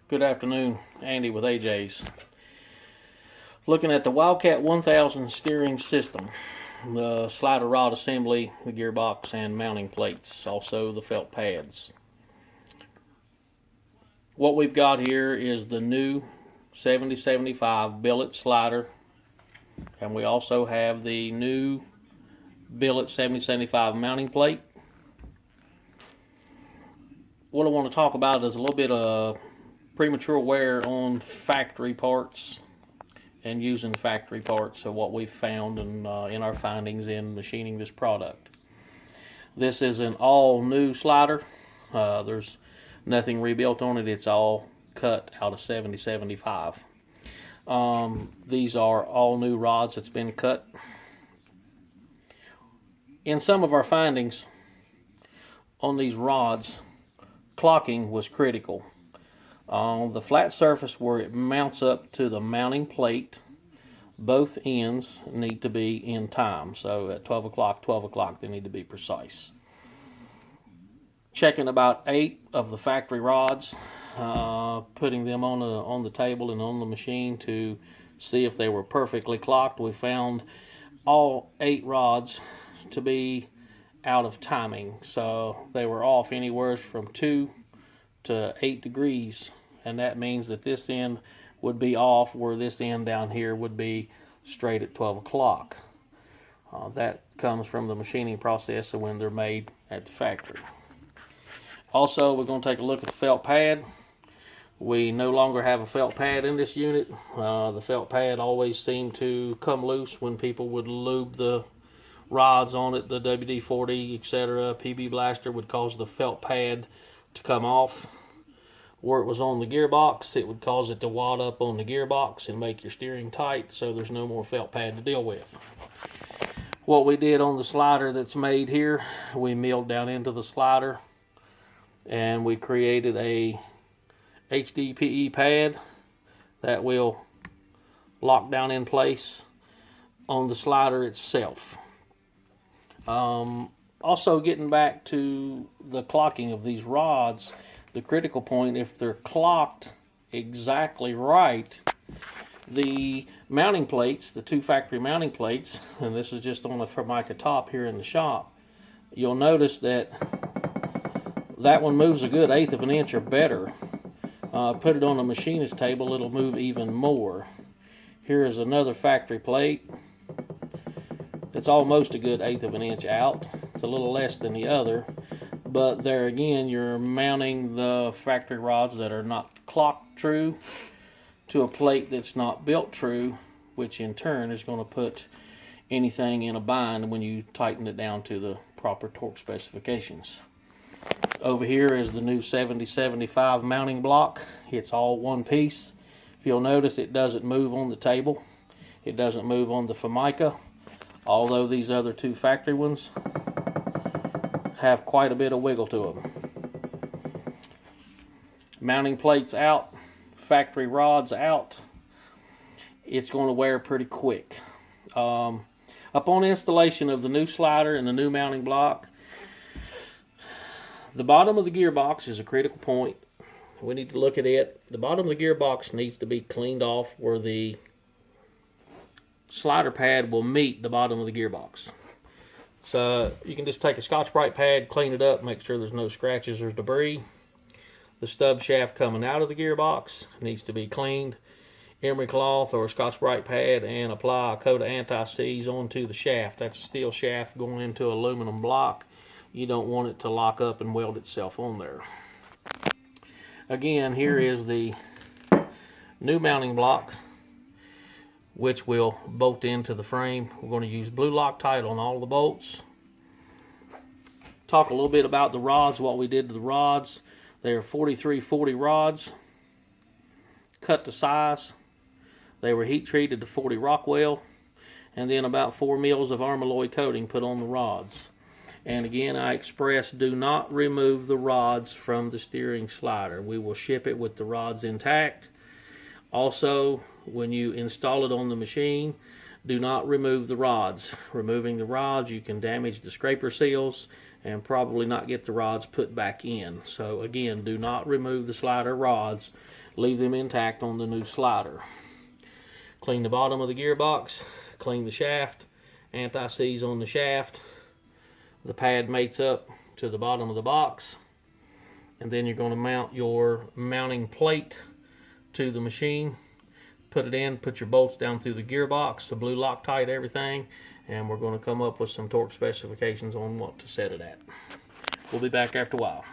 Good afternoon, Andy with AJ's. Looking at the Wildcat 1000 steering system, the slider rod assembly, the gearbox, and mounting plates, also the felt pads. What we've got here is the new 7075 billet slider, and we also have the new billet 7075 mounting plate. What I want to talk about is a little bit of premature wear on factory parts and using factory parts of what we've found in our findings in machining this product. This is an all new slider. There's nothing rebuilt on it. It's all cut out of 7075. These are all new rods that's been cut. In some of our findings on these rods, clocking was critical. On the flat surface where it mounts up to the mounting plate, both ends need to be in time. So at 12 o'clock, they need to be precise. Checking about 8 of the factory rods, putting them on the table and on the machine to see if they were perfectly clocked. We found all 8 rods to be out of timing. So they were off anywhere from 2 to 8 degrees, and that means that this end would be off where this end down here would be straight at 12 o'clock. That comes from the machining process of when they're made at the factory. Also, we're going to take a look at the felt pad. We no longer have a felt pad in this unit. The felt pad always seemed to come loose when people would lube the rods on it. The WD-40, etc., PB Blaster would cause the felt pad to come off. Where it was on the gearbox, it would cause it to wad up on the gearbox and make your steering tight, so there's no more felt pad to deal with. What we did on the slider that's made here, we milled down into the slider and we created a HDPE pad that will lock down in place on the slider itself. Also, getting back to the clocking of these rods, the critical point, if they're clocked exactly right, the mounting plates, the 2 factory mounting plates, and this is just on a Formica top here in the shop, you'll notice that that one moves a good 1/8 of an inch or better. Put it on a machinist table, it'll move even more. Here is another factory plate. It's almost a good 1/8 of an inch out. It's a little less than the other, but there again, you're mounting the factory rods that are not clocked true to a plate that's not built true, which in turn is going to put anything in a bind when you tighten it down to the proper torque specifications. Over here is the new 7075 mounting block. It's all one piece. If you'll notice, it doesn't move on the table. It doesn't move on the Formica, although these other 2 factory ones have quite a bit of wiggle to them. Mounting plates out, factory rods out. It's going to wear pretty quick. Upon installation of the new slider and the new mounting block, the bottom of the gearbox is a critical point. We need to look at it. The bottom of the gearbox needs to be cleaned off where the slider pad will meet the bottom of the gearbox. So you can just take a Scotch-Brite pad, clean it up, make sure there's no scratches or debris. The stub shaft coming out of the gearbox needs to be cleaned. Emery cloth or Scotch-Brite pad, and apply a coat of anti-seize onto the shaft. That's a steel shaft going into an aluminum block. You don't want it to lock up and weld itself on there. Again, here is the new mounting block, which will bolt into the frame. We're going to use blue Loctite on all the bolts. Talk a little bit about the rods, what we did to the rods. They are 4340 rods, cut to size. They were heat treated to 40 Rockwell, and then about 4 mils of Armalloy coating put on the rods. And again, I express, do not remove the rods from the steering slider. We will ship it with the rods intact. Also, when you install it on the machine, do not remove the rods. Removing the rods, you can damage the scraper seals and probably not get the rods put back in. So again, do not remove the slider rods. Leave them intact on the new slider. Clean the bottom of the gearbox, clean the shaft, anti-seize on the shaft. The pad mates up to the bottom of the box, and then you're going to mount your mounting plate to the machine. Put it in, put your bolts down through the gearbox, the blue Loctite, everything, and we're going to come up with some torque specifications on what to set it at. We'll be back after a while.